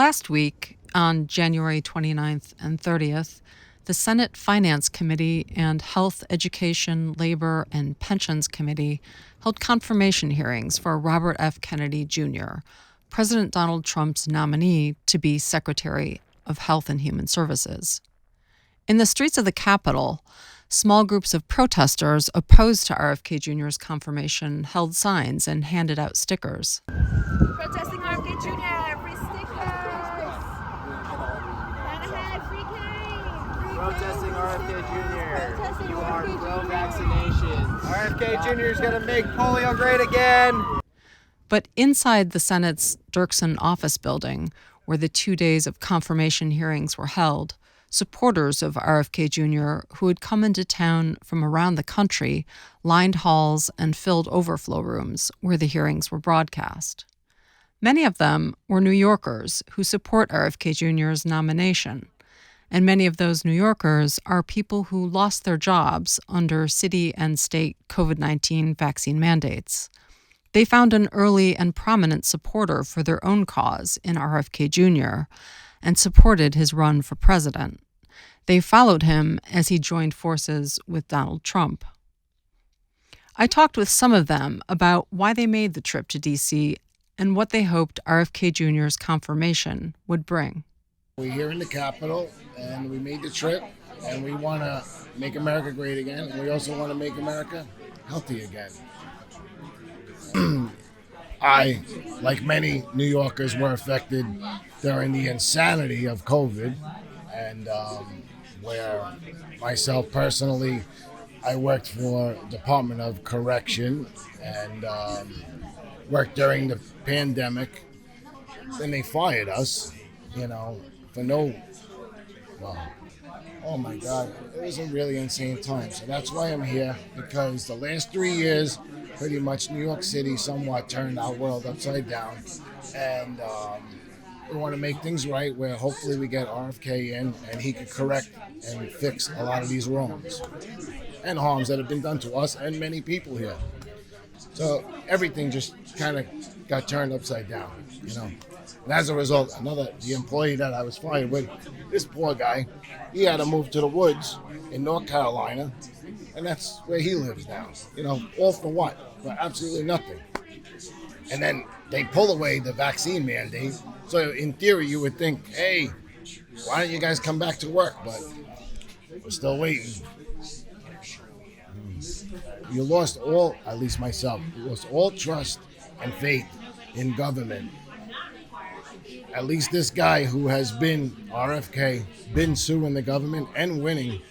Last week, on January 29th and 30th, the Senate Finance Committee and Health, Education, Labor, and Pensions Committee held confirmation hearings for Robert F. Kennedy Jr., President Donald Trump's nominee to be Secretary of Health and Human Services. In the streets of the Capitol, small groups of protesters opposed to RFK Jr.'s confirmation held signs and handed out stickers. Protesting RFK Jr. Free stickers! And ahead, free cane! Protesting RFK Jr. You are pro-vaccination. RFK Jr. is going to make polio great again. But inside the Senate's Dirksen office building, where the 2 days of confirmation hearings were held, supporters of RFK Jr. who had come into town from around the country lined halls and filled overflow rooms where the hearings were broadcast. Many of them were New Yorkers who support RFK Jr.'s nomination, and many of those New Yorkers are people who lost their jobs under city and state COVID-19 vaccine mandates. They found an early and prominent supporter for their own cause in RFK Jr. and supported his run for president. They followed him as he joined forces with Donald Trump. I talked with some of them about why they made the trip to D.C. and what they hoped RFK Jr.'s confirmation would bring. We're here in the Capitol, and we made the trip, and we want to make America great again, and we also want to make America healthy again. I, like many New Yorkers, were affected during the insanity of COVID, and where myself personally, I worked for Department of Correction and worked during the pandemic. Then they fired us, for oh my God, it was a really insane time. So that's why I'm here, because the last 3 years, pretty much New York City somewhat turned our world upside down. And we want to make things right where hopefully we get RFK in and he could correct and fix a lot of these wrongs and harms that have been done to us and many people here. So everything just kind of got turned upside down, And as a result, the employee that I was fired with, this poor guy, he had to move to the woods in North Carolina, and that's where he lives now. All for what? For absolutely nothing. And then they pull away the vaccine mandate. So in theory, you would think, hey, why don't you guys come back to work? But we're still waiting. You lost all, at least myself, you lost all trust and faith in government. At least this guy who has been RFK, been suing the government and winning,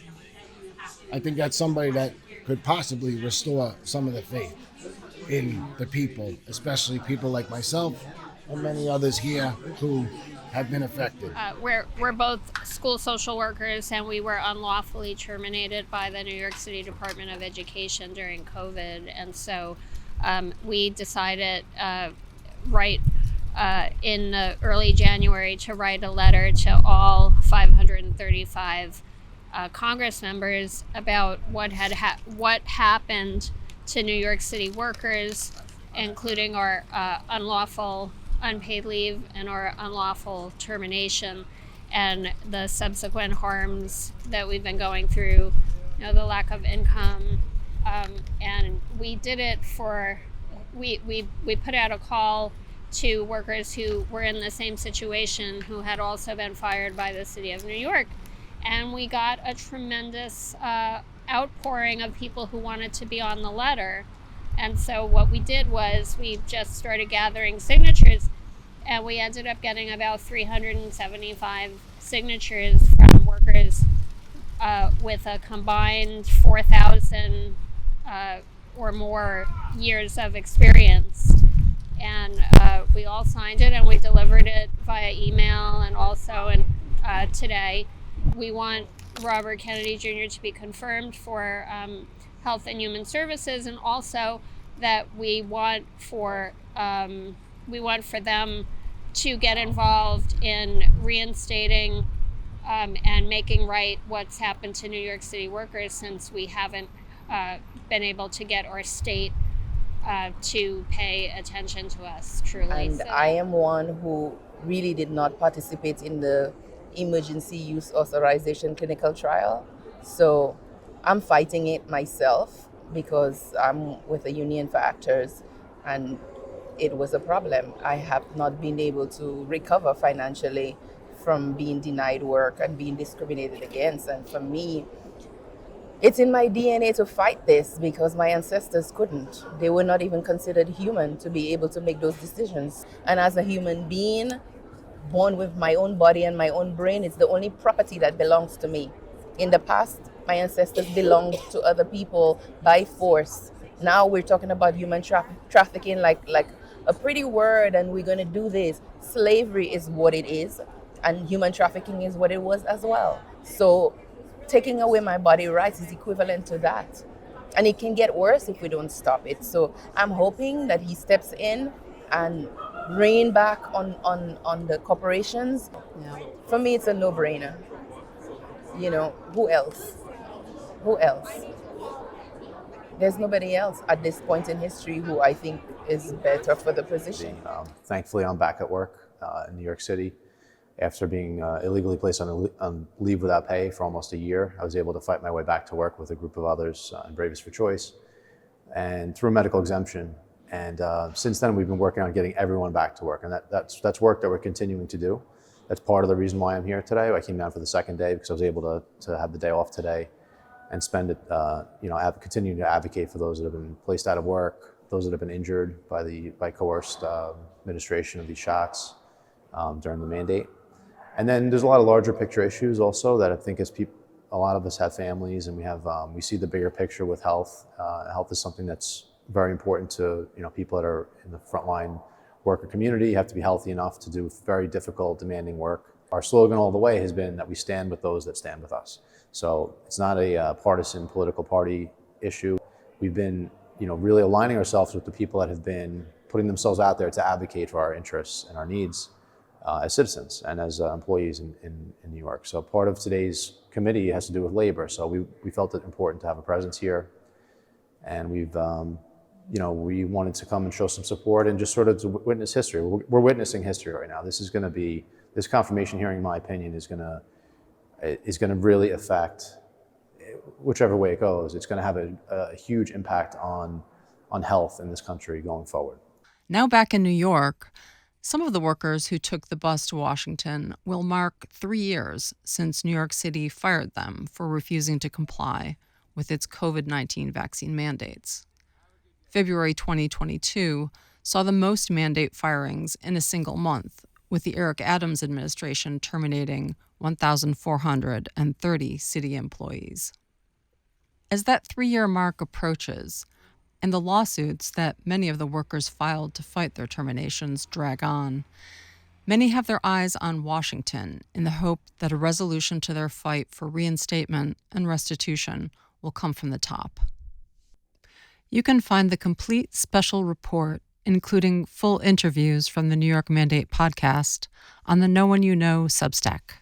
I think that's somebody that could possibly restore some of the faith in the people, especially people like myself and many others here who have been affected. We're both school social workers, and we were unlawfully terminated by the New York City Department of Education during COVID. And so we decided in early January to write a letter to all 535 Congress members about what happened to New York City workers, including our unlawful unpaid leave and our unlawful termination, and the subsequent harms that we've been going through, the lack of income, and we did it we put out a call to workers who were in the same situation, who had also been fired by the city of New York. And we got a tremendous outpouring of people who wanted to be on the letter. And so what we did was we just started gathering signatures, and we ended up getting about 375 signatures from workers with a combined 4,000 or more years of experience. And we all signed it, and we delivered it via email, and also today. We want Robert Kennedy Jr. to be confirmed for Health and Human Services, and also that we want for them to get involved in reinstating and making right what's happened to New York City workers, since we haven't been able to get our state to pay attention to us truly. And I am one who really did not participate in the emergency use authorization clinical trial. So I'm fighting it myself because I'm with a union for actors, and it was a problem. I have not been able to recover financially from being denied work and being discriminated against. And for me, it's in my DNA to fight this because my ancestors couldn't. They were not even considered human to be able to make those decisions. And as a human being, born with my own body and my own brain, it's the only property that belongs to me. In the past, my ancestors belonged to other people by force. Now we're talking about human trafficking like a pretty word, and we're going to do this. Slavery is what it is, and human trafficking is what it was as well. So taking away my body rights is equivalent to that. And it can get worse if we don't stop it. So I'm hoping that he steps in and rein back on the corporations. Yeah. For me, it's a no-brainer. Who else? Who else? There's nobody else at this point in history who I think is better for the position. Thankfully, I'm back at work in New York City. After being illegally placed on leave without pay for almost a year, I was able to fight my way back to work with a group of others in Bravest for Choice and through medical exemption. And since then, we've been working on getting everyone back to work. And that's work that we're continuing to do. That's part of the reason why I'm here today. I came down for the second day because I was able to have the day off today and spend it, continuing to advocate for those that have been placed out of work, those that have been injured by coerced administration of these shots during the mandate. And then there's a lot of larger picture issues also that I think as people, a lot of us have families, and we see the bigger picture with health. Health is something that's very important to people that are in the frontline worker community. You have to be healthy enough to do very difficult, demanding work. Our slogan all the way has been that we stand with those that stand with us. So it's not a partisan political party issue. We've been really aligning ourselves with the people that have been putting themselves out there to advocate for our interests and our needs as citizens and as employees in New York. So part of today's committee has to do with labor. So we felt it important to have a presence here, and we wanted to come and show some support and just sort of to witness history. We're witnessing history right now. This confirmation hearing, in my opinion, is going to really affect, whichever way it goes, it's going to have a huge impact on health in this country going forward. Now back in New York, some of the workers who took the bus to Washington will mark 3 years since New York City fired them for refusing to comply with its COVID-19 vaccine mandates. February 2022 saw the most mandate firings in a single month, with the Eric Adams administration terminating 1,430 city employees. As that 3-year mark approaches, and the lawsuits that many of the workers filed to fight their terminations drag on, many have their eyes on Washington in the hope that a resolution to their fight for reinstatement and restitution will come from the top. You can find the complete special report, including full interviews from the New York Mandate podcast, on the No One You Know Substack.